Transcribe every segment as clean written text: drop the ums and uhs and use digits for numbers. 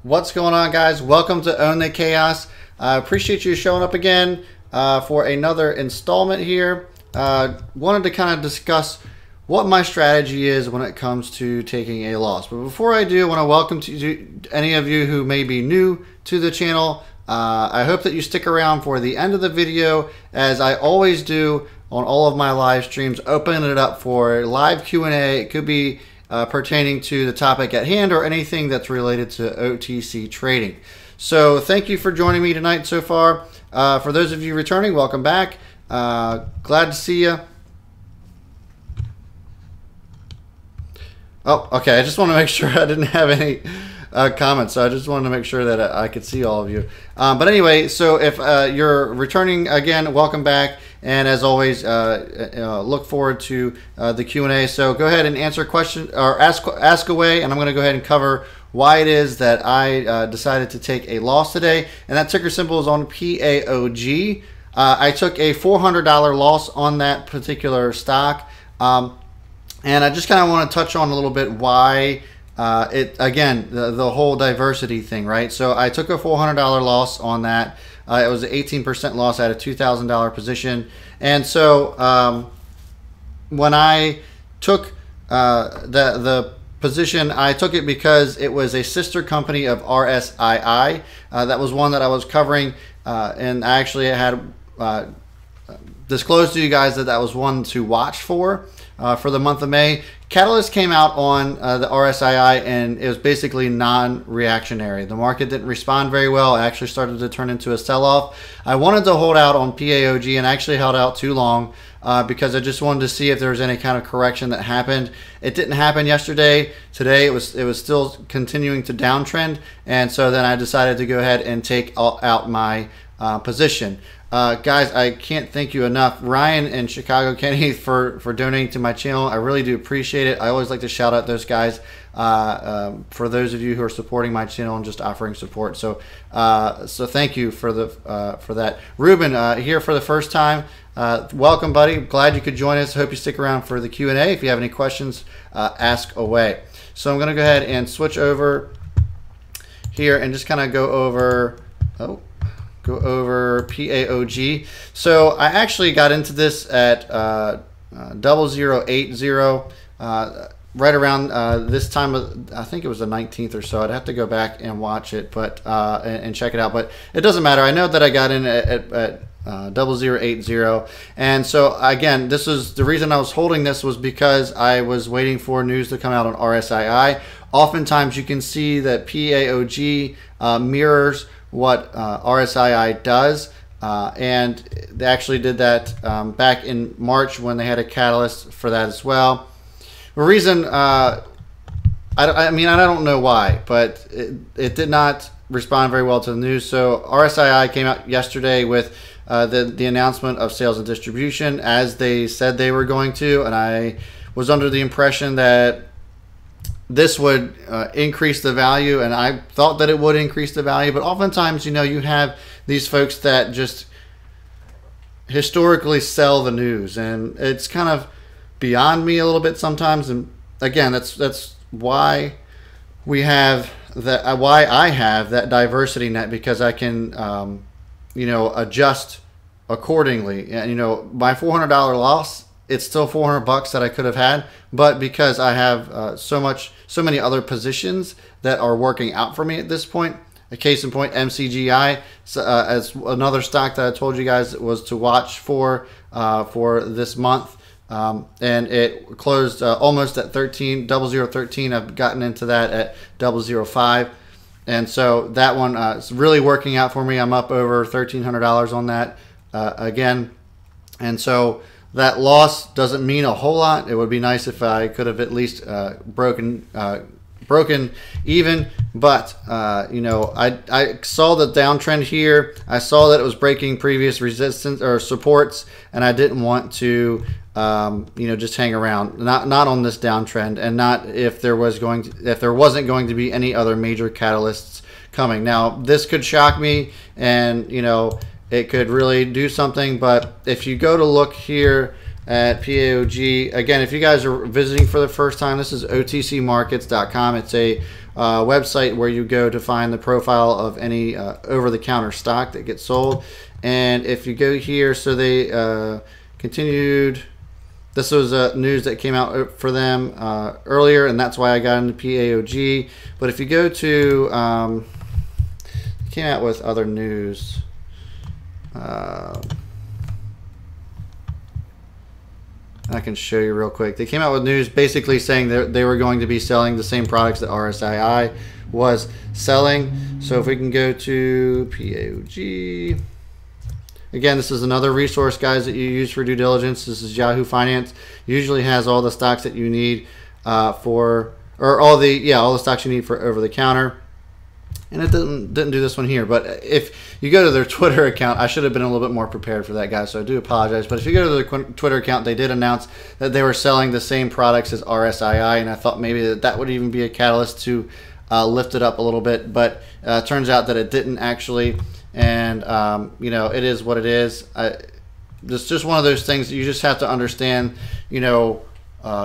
What's going on, guys? Welcome to Own the Chaos. I appreciate you showing up again for another installment here. Wanted to kind of discuss what my strategy is when it comes to taking a loss. But before I do, I want to welcome to any of you who may be new to the channel. I hope that you stick around for the end of the video, as I always do on all of my live streams, open it up for live Q&A. It could be pertaining to the topic at hand or anything that's related to OTC trading. So thank you for joining me tonight so far. For those of you returning, welcome back. Glad to see you. Oh, okay. I just want to make sure I didn't have any comments, so I just wanted to make sure that I could see all of you. But anyway, so if you're returning again, welcome back. And as always, look forward to the Q&A. So go ahead and answer questions or ask away, and I'm going to go ahead and cover why it is that I decided to take a loss today. And that ticker symbol is on PAOG. I took a $400 loss on that particular stock. And I just kind of want to touch on a little bit why the whole diversity thing, right? So I took a $400 loss on that. It was an 18% loss at a $2,000 position. And so when I took the position, I took it because it was a sister company of RSII. That was one that I was covering, and I actually had disclosed to you guys that that was one to watch for the month of May. Catalyst came out on the RSII, and it was basically non-reactionary. The market didn't respond very well. It actually started to turn into a sell-off. I wanted to hold out on PAOG, and actually held out too long because I just wanted to see if there was any kind of correction that happened. It didn't happen yesterday. Today it was still continuing to downtrend, and so then I decided to go ahead and take out my position. Guys, I can't thank you enough. Ryan and Chicago Kenny for donating to my channel. I really do appreciate it. I always like to shout out those guys for those of you who are supporting my channel and just offering support. So so thank you for that. Ruben, here for the first time. Welcome, buddy. Glad you could join us. Hope you stick around for the Q&A. If you have any questions, ask away. So I'm going to go ahead and switch over here and just kind of go over PAOG. So I actually got into this at 0080, right around this time of, I think it was the 19th or so. I'd have to go back and watch it, but and check it out. But it doesn't matter. I know that I got in at 0080, and so again, this is the reason I was holding this, was because I was waiting for news to come out on RSII. Oftentimes, you can see that PAOG mirrors what RSII does, and they actually did that back in March when they had a catalyst for that as well. The reason, I mean, I don't know why, but it did not respond very well to the news. So RSII came out yesterday with the announcement of sales and distribution, as they said they were going to, and I was under the impression that this would increase the value, and I thought that it would increase the value. But oftentimes, you know, you have these folks that just historically sell the news, and it's kind of beyond me a little bit sometimes. And again, that's why we have that, why I have that diversity net, because I can you know, adjust accordingly. And you know, my $400 loss, it's still $400 that I could have had, but because I have so many other positions that are working out for me at this point. A case in point, MCGI, as another stock that I told you guys was to watch for this month, and it closed almost at 0013. I've gotten into that at 005, and so that one is really working out for me. I'm up over $1,300 on that again, and so that loss doesn't mean a whole lot. It would be nice if I could have at least broken even, but you know, I saw the downtrend here. I saw that it was breaking previous resistance or supports, and I didn't want to you know, just hang around. Not on this downtrend, and not if there wasn't going to be any other major catalysts coming. Now, this could shock me, and you know, it could really do something. But if you go to look here at PAOG. Again, if you guys are visiting for the first time, this is otcmarkets.com. It's a website where you go to find the profile of any over-the-counter stock that gets sold. And if you go here, so they continued. This was news that came out for them earlier, and that's why I got into PAOG. But if you go to, it came out with other news. I can show you real quick. They came out with news basically saying that they were going to be selling the same products that RSII was selling. So if we can go to PAOG. Again, this is another resource, guys, that you use for due diligence. This is Yahoo Finance. Usually has all the stocks that you need all the stocks you need for over the counter. And it didn't do this one here, but if you go to their Twitter account, I should have been a little bit more prepared for that, guys, so I do apologize. But if you go to their Twitter account, they did announce that they were selling the same products as RSII, and I thought maybe that would even be a catalyst to lift it up a little bit, but turns out that it didn't actually, and you know, it is what it is. It's just one of those things that you just have to understand, you know,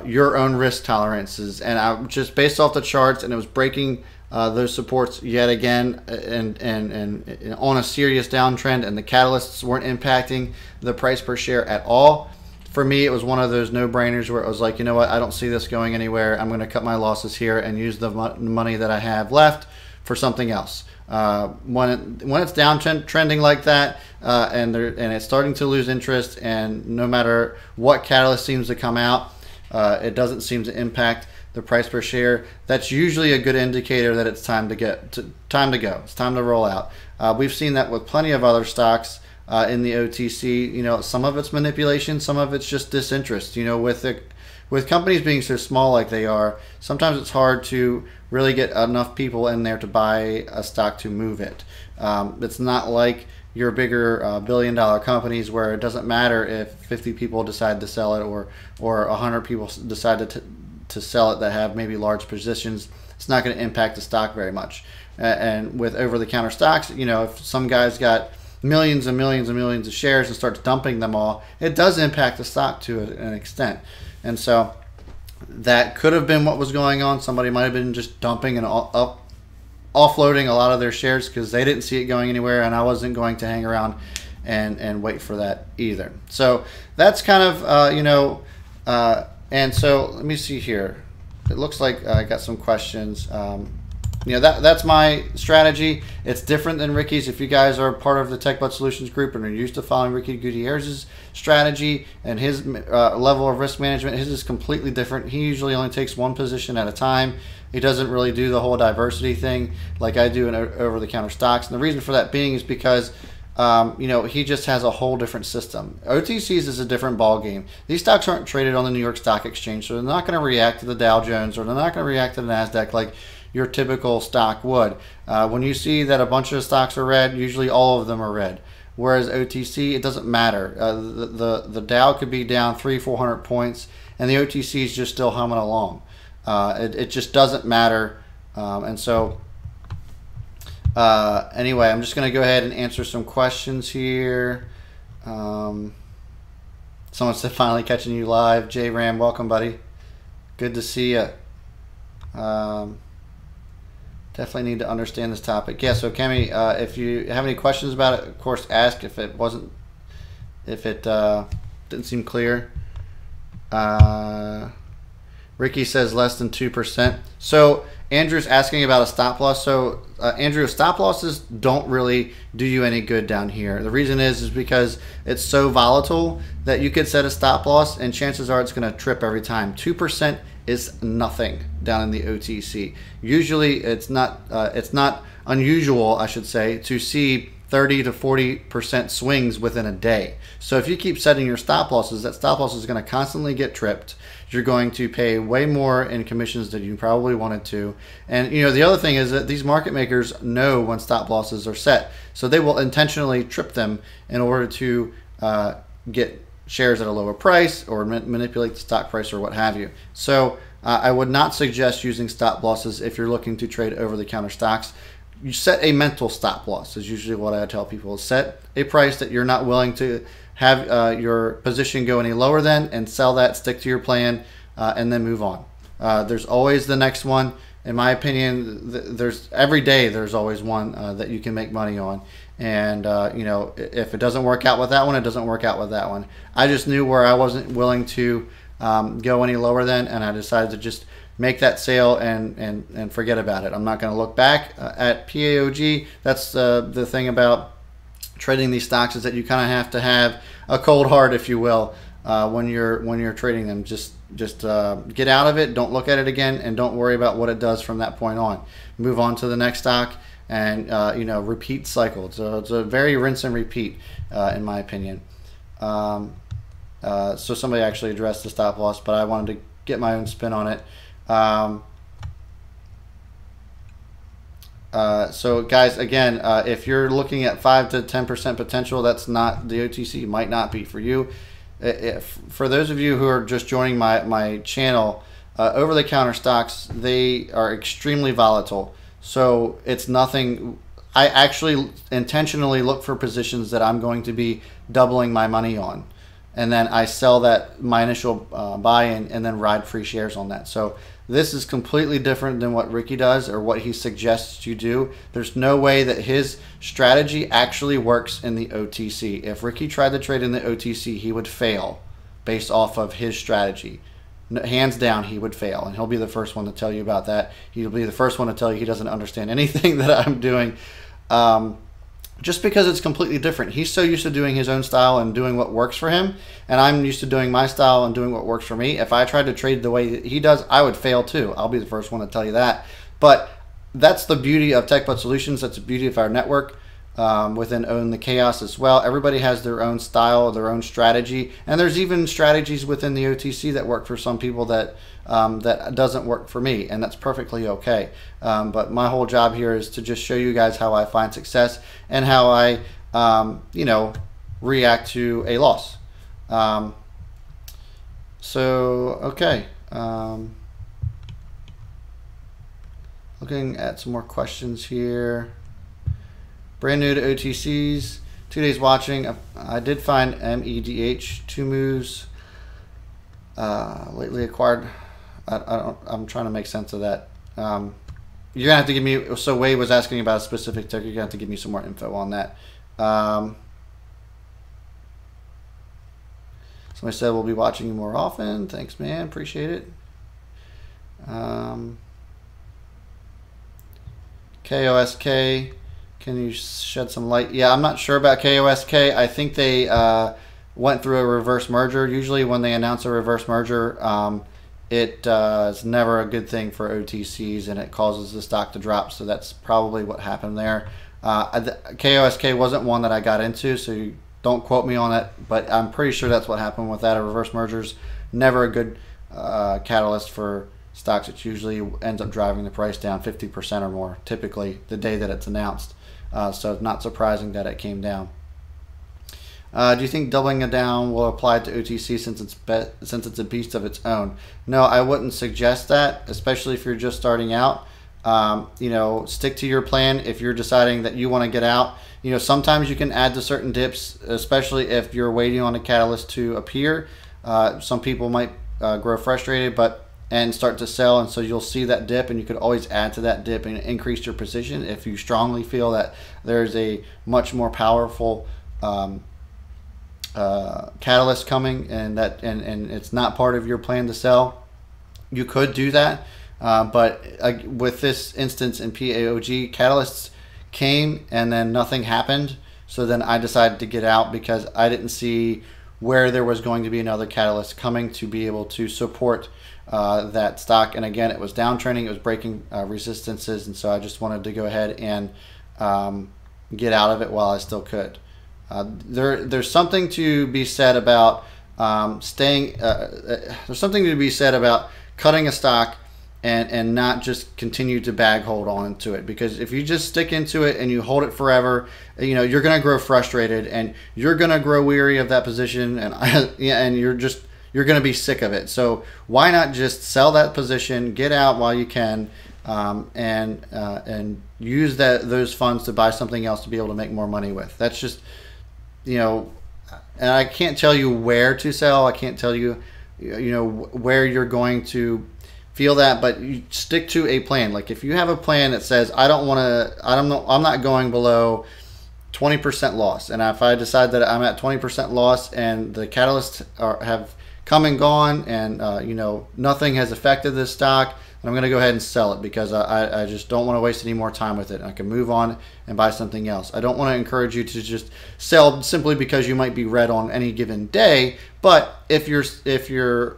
your own risk tolerances, and I just based off the charts, and it was breaking those supports yet again, and on a serious downtrend, and the catalysts weren't impacting the price per share at all. For me, it was one of those no-brainers where it was like, you know what, I don't see this going anywhere. I'm going to cut my losses here and use the money that I have left for something else. When it's downtrending like that, and it's starting to lose interest, and no matter what catalyst seems to come out, it doesn't seem to impact the price per share. That's usually a good indicator that it's time to go. It's time to roll out. We've seen that with plenty of other stocks in the OTC. You know, some of it's manipulation, some of it's just disinterest. You know, with companies being so small like they are, sometimes it's hard to really get enough people in there to buy a stock to move it. It's not like your bigger billion-dollar companies where it doesn't matter if 50 people decide to sell it or 100 people decide to sell it that have maybe large positions. It's not going to impact the stock very much. And with over-the-counter stocks, you know, if some guy's got millions and millions and millions of shares and starts dumping them all, it does impact the stock to an extent. And so that could have been what was going on. Somebody might have been just dumping and offloading a lot of their shares because they didn't see it going anywhere, and I wasn't going to hang around and wait for that either. So that's kind of, you know, and so let me see here. It looks like I got some questions. You know, that's my strategy. It's different than Ricky's. If you guys are part of the Techbuds-Solutions group and are used to following Ricky Gutierrez's strategy and his level of risk management, his is completely different. He usually only takes one position at a time. He doesn't really do the whole diversity thing like I do in over-the-counter stocks. And the reason for that being is because you know, he just has a whole different system. OTCs is a different ball game. These stocks aren't traded on the New York Stock Exchange, so they're not going to react to the Dow Jones, or they're not going to react to the NASDAQ like your typical stock would. When you see that a bunch of stocks are red, usually all of them are red. Whereas OTC, it doesn't matter. The Dow could be down 300-400 points, and the OTC is just still humming along. It just doesn't matter. And so anyway, I'm just going to go ahead and answer some questions here. Someone said, finally catching you live. J Ram, welcome, buddy. Good to see you. Definitely need to understand this topic. Yeah, so Kemi, if you have any questions about it, of course, ask. If it didn't seem clear. Ricky says less than 2%. So Andrew's asking about a stop loss. So Andrew, stop losses don't really do you any good down here. The reason is because it's so volatile that you could set a stop loss and chances are it's going to trip every time. 2% is nothing down in the OTC. Usually it's not unusual, I should say, to see 30 to 40% swings within a day. So if you keep setting your stop losses, that stop loss is going to constantly get tripped. You're going to pay way more in commissions than you probably wanted to. And you know, the other thing is that these market makers know when stop losses are set, so they will intentionally trip them in order to get shares at a lower price or manipulate the stock price or what have you. So I would not suggest using stop losses if you're looking to trade over-the-counter stocks. You set a mental stop loss is usually what I tell people. Set a price that you're not willing to have your position go any lower than, and sell that, stick to your plan, and then move on. There's always the next one. In my opinion, there's every day there's always one that you can make money on. And you know, if it doesn't work out with that one, it doesn't work out with that one. I just knew where I wasn't willing to go any lower than, and I decided to just make that sale and forget about it. I'm not going to look back at PAOG. That's the thing about trading these stocks, is that you kind of have to have a cold heart, if you will, when you're trading them. Just get out of it, don't look at it again, and don't worry about what it does from that point on. Move on to the next stock, and you know, repeat cycle. So it's a very rinse and repeat, in my opinion. So somebody actually addressed the stop loss, but I wanted to get my own spin on it. So guys, again, if you're looking at 5 to 10% potential, that's not the OTC, might not be for you. For those of you who are just joining my channel, over-the-counter stocks, they are extremely volatile. So it's nothing. I actually intentionally look for positions that I'm going to be doubling my money on, and then I sell that, my initial buy-in, and then ride free shares on that. So this is completely different than what Ricky does or what he suggests you do. There's no way that his strategy actually works in the OTC. If Ricky tried to trade in the OTC, he would fail based off of his strategy. Hands down, he would fail, and he'll be the first one to tell you about that. He'll be the first one to tell you he doesn't understand anything that I'm doing. Just because it's completely different. He's so used to doing his own style and doing what works for him, and I'm used to doing my style and doing what works for me. If I tried to trade the way that he does, I would fail too. I'll be the first one to tell you that. But that's the beauty of Techbuds-Solutions. That's the beauty of our network within Own the Chaos as well. Everybody has their own style, their own strategy, and there's even strategies within the OTC that work for some people that that doesn't work for me, and that's perfectly okay. But my whole job here is to just show you guys how I find success and how I, you know, react to a loss. So, okay. Looking at some more questions here. Brand new to OTCs, 2 days watching. I did find MEDH, 2 moves. Lately acquired. I'm trying to make sense of that. You're gonna have to give me. So Wade was asking about a specific ticker. You're gonna have to give me some more info on that. Somebody said we'll be watching you more often. Thanks, man. Appreciate it. KOSK. Can you shed some light? Yeah, I'm not sure about KOSK. I think they went through a reverse merger. Usually when they announce a reverse merger, it is never a good thing for OTCs, and it causes the stock to drop. So that's probably what happened there. KOSK wasn't one that I got into, so you don't quote me on it, but I'm pretty sure that's what happened with that. A reverse merger's never a good catalyst for stocks. It usually ends up driving the price down 50% or more, typically the day that it's announced. So it's not surprising that it came down. Do you think doubling it down will apply to OTC since it's a beast of its own? No, I wouldn't suggest that, especially if you're just starting out. You know, stick to your plan. If you're deciding that you want to get out, you know, sometimes you can add to certain dips, especially if you're waiting on a catalyst to appear. Some people might grow frustrated, and start to sell, and so you'll see that dip, and you could always add to that dip and increase your position if you strongly feel that there's a much more powerful catalyst coming, and it's not part of your plan to sell. You could do that, but with this instance in PAOG, catalysts came and then nothing happened, so then I decided to get out because I didn't see where there was going to be another catalyst coming to be able to support that stock. And again, it was downtrending, it was breaking resistances, and so I just wanted to go ahead and get out of it while I still could. There's something to be said about there's something to be said about cutting a stock and not just continue to bag hold on to it, because if you just stick into it and you hold it forever, you know, you're going to grow frustrated and you're going to grow weary of that position, and yeah, and you're going to be sick of it. So why not just sell that position, get out while you can, and use those funds to buy something else to be able to make more money with. That's just, you know, and I can't tell you where to sell. I can't tell you, you know, where you're going to feel that, but you stick to a plan. Like if you have a plan that says, I'm not going below 20% loss. And if I decide that I'm at 20% loss and the catalysts have come and gone and, you know, nothing has affected this stock, I'm going to go ahead and sell it because I just don't want to waste any more time with it. I can move on and buy something else. I don't want to encourage you to just sell simply because you might be red on any given day. But if a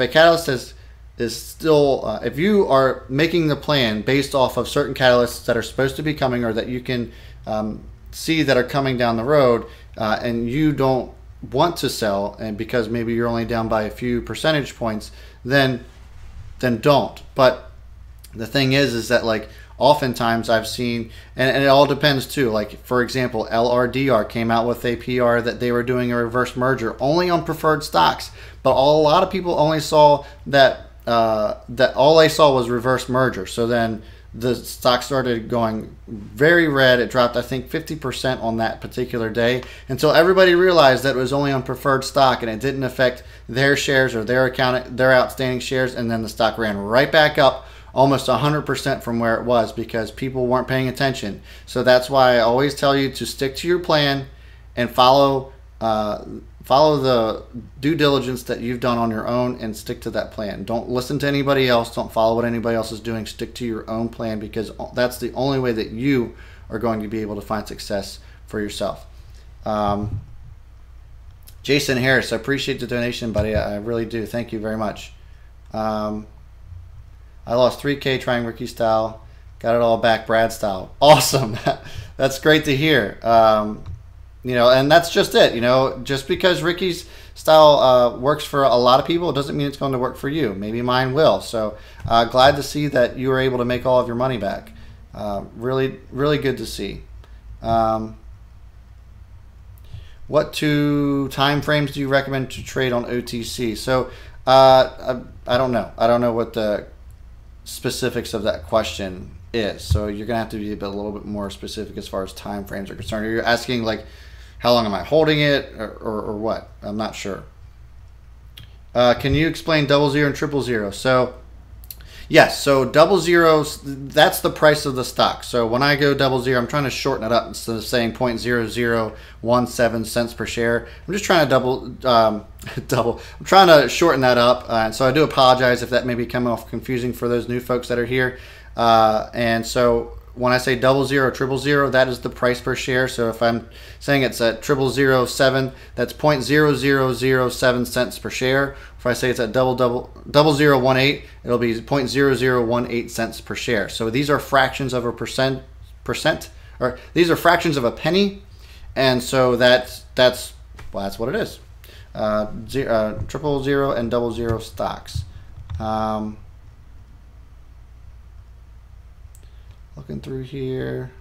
catalyst is still, if you are making the plan based off of certain catalysts that are supposed to be coming or that you can see that are coming down the road, and you don't want to sell, and because maybe you're only down by a few percentage points, then don't. But the thing is that like oftentimes I've seen, and it all depends too. Like for example, LRDR came out with a PR that they were doing a reverse merger only on preferred stocks, but a lot of people only saw that all they saw was reverse merger. So then the stock started going very red. It dropped, I think, 50% on that particular day until everybody realized that it was only on preferred stock and it didn't affect their shares or their outstanding shares. And then the stock ran right back up almost 100% from where it was because people weren't paying attention. So that's why I always tell you to stick to your plan and follow the due diligence that you've done on your own and stick to that plan. Don't listen to anybody else. Don't follow what anybody else is doing. Stick to your own plan because that's the only way that you are going to be able to find success for yourself. Jason Harris, I appreciate the donation, buddy. I really do. Thank you very much. I lost 3K trying Ricky style. Got it all back Brad style. Awesome. That's great to hear. You know, and that's just it. You know, just because Ricky's style works for a lot of people, it doesn't mean it's going to work for you. Maybe mine will. So glad to see that you were able to make all of your money back. Really, really good to see. What two time frames do you recommend to trade on OTC? So I don't know. I don't know what the specifics of that question is. So you're gonna have to be a little bit more specific as far as time frames are concerned. Are you asking like how long am I holding it or what? I'm not sure. Can you explain 00 and 000? So yes, so 00, that's the price of the stock. So when I go 00, I'm trying to shorten it up instead of saying 0.0017 cents per share. I'm just trying to I'm trying to shorten that up. And so I do apologize if that may be coming off confusing for those new folks that are here. And so when I say 00 or 000, that is the price per share. So if I'm saying it's at 0007, that's 0.0007 cents per share. If I say it's at 0018, it'll be 0.0018 cents per share. So these are fractions of a percent, or these are fractions of a penny, and so that's what it is. 000 and 00 stocks. Looking through here.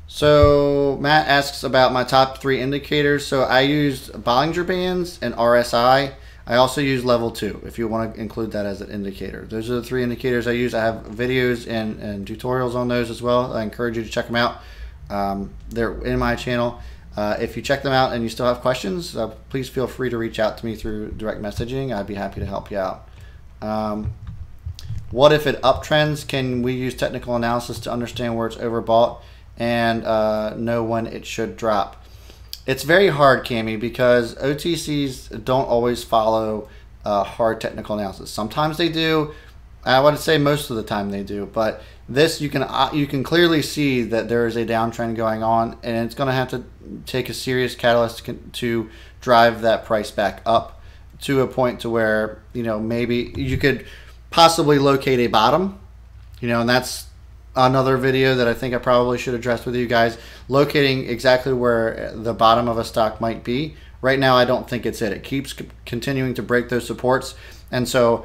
So Matt asks about my top 3 indicators. So I used Bollinger Bands and RSI. I also use level 2 if you want to include that as an indicator. Those are the 3 indicators I use. I have videos and tutorials on those as well. I encourage you to check them out. They're in my channel. If you check them out and you still have questions, please feel free to reach out to me through direct messaging. I'd be happy to help you out. What if it uptrends? Can we use technical analysis to understand where it's overbought and know when it should drop? It's very hard, Cami, because OTCs don't always follow hard technical analysis. Sometimes they do. I would say most of the time they do. But this, you can clearly see that there is a downtrend going on, and it's going to have to take a serious catalyst to drive that price back up to a point to where, you know, maybe you could possibly locate a bottom, you know, and that's another video that I think I probably should address with you guys, locating exactly where the bottom of a stock might be. Right now, I don't think it's it. It keeps continuing to break those supports, and so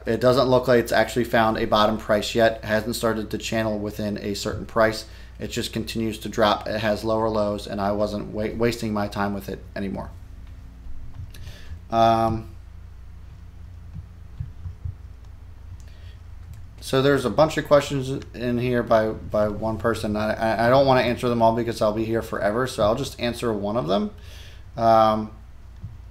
it doesn't look like it's actually found a bottom price yet. It hasn't started to channel within a certain price. It just continues to drop. It has lower lows, and I wasn't wasting my time with it anymore. So there's a bunch of questions in here by one person. I don't want to answer them all because I'll be here forever, so I'll just answer one of them.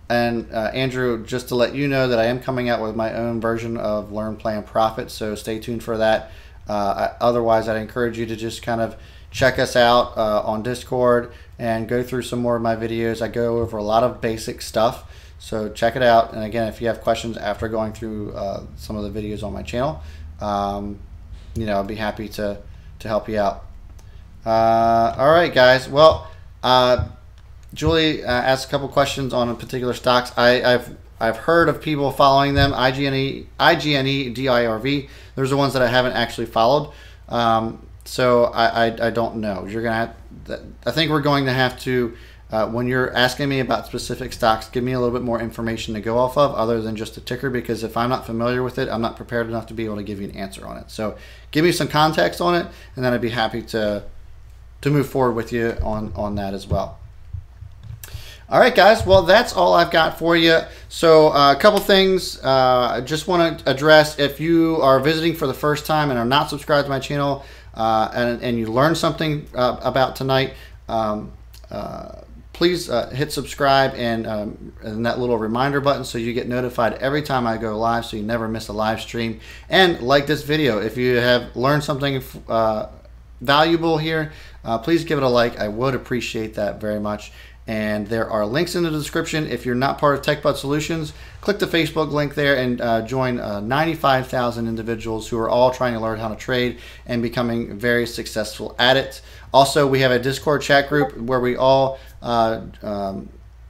Andrew, just to let you know that I am coming out with my own version of Learn, Plan, Profit, so stay tuned for that. Otherwise, I'd encourage you to just kind of check us out on Discord and go through some more of my videos. I go over a lot of basic stuff, so check it out. And again, if you have questions after going through some of the videos on my channel, you know, I'd be happy to help you out. All right, guys. Well, Julie asked a couple questions on particular stocks. I've heard of people following them. IGNE, DIRV. Those are ones that I haven't actually followed. So I don't know. You're gonna have, I think we're going to have to, when you're asking me about specific stocks, give me a little bit more information to go off of other than just a ticker, because if I'm not familiar with it, I'm not prepared enough to be able to give you an answer on it. So give me some context on it, and then I'd be happy to move forward with you on that as well. All right, guys. Well, that's all I've got for you. So a couple things I just want to address. If you are visiting for the first time and are not subscribed to my channel, and you learned something about tonight, please hit subscribe and that little reminder button so you get notified every time I go live, so you never miss a live stream. And like this video, if you have learned something valuable here, please give it a like. I would appreciate that very much. And there are links in the description. If you're not part of Techbuds-Solutions, click the Facebook link there and join 95,000 individuals who are all trying to learn how to trade and becoming very successful at it. Also, we have a Discord chat group where we all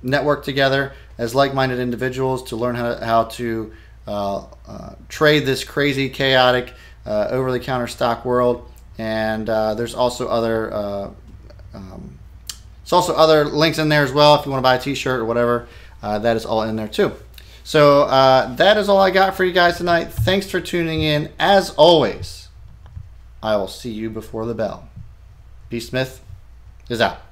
network together as like-minded individuals to learn how to trade this crazy, chaotic, over-the-counter stock world. And there's also other other links in there as well. If you want to buy a t-shirt or whatever, that is all in there too. So that is all I got for you guys tonight. Thanks for tuning in. As always, I will see you before the bell. B. Smith is out.